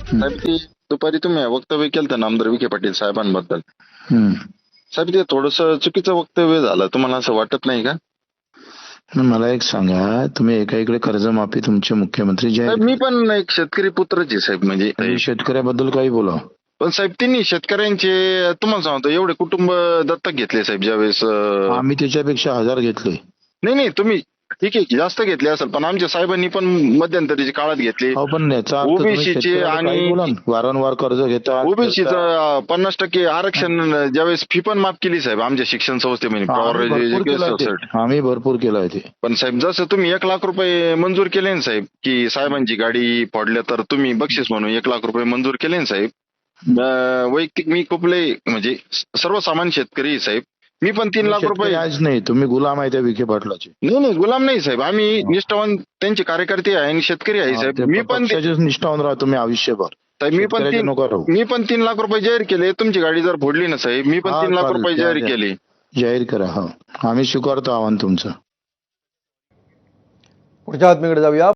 साहेब ते दुपारी तुम्ही वक्तव्य केलं नामदार विखे पाटील साहेबांबद्दल. साहेब ते थोडस चुकीचं वक्तव्य झालं, तुम्हाला असं वाटत नाही का? मला एक सांगा, तुम्ही एकाकडे कर्जमाफी तुमचे मुख्यमंत्री साहेब जाहीर मी पण एक शेतकरी पुत्रच आहे साहेब, म्हणजे केली. शेतकऱ्याबद्दल काही बोला. पण साहेब त्यांनी शेतकऱ्यांचे तुम्हाला सांगतो एवढे कुटुंब दत्तक घेतले साहेब ज्यावेळेस आम्ही त्याच्यापेक्षा 1000 घेतले. नाही तुम्ही ठीक आहे जास्त घेतले असेल, पण आमच्या साहेबांनी पण मध्यंतरीच्या काळात घेतले. पण याचा अर्थ तुम्ही ओबीसीचे शेतकऱ्याला काही आणि बोला ना. वारंवार कर्ज घेतात. ओबीसीचं 50% आरक्षण ज्यावेळेस फी पण माफ केली साहेब आमच्या शिक्षण संस्थेमध्ये आम्ही भरपूर केलाय ते. पण साहेब जसं तुम्ही 1 लाख रुपये मंजूर केले ना साहेब, की साहेबांची गाडी फोडल्या तर तुम्ही बक्षीस म्हणून 1 लाख रुपये मंजूर केले ना साहेब. वैयक्तिक मी खूप लय म्हणजे सर्वसामान्य शेतकरी आहे साहेब. मी पण 3 लाख रुपये आज नाही, तुम्ही गुलाम आहे त्या विखे पाटलाचे. नाही गुलाम नाही साहेब, आम्ही निष्ठावान त्यांचे कार्यकर्ते आहे आणि शेतकरी आहे साहेब. मी पण निष्ठावान राहा तुम्ही आयुष्यभर. मी पण 3 लाख रुपये जाहीर केले. तुमची गाडी जर फोडली ना साहेब, मी पण 3 लाख रुपये जाहीर केले. जाहीर करा. हा, आम्ही स्वीकारतो आव्हान तुमचं. पुढच्या बातमीकडे जाऊया.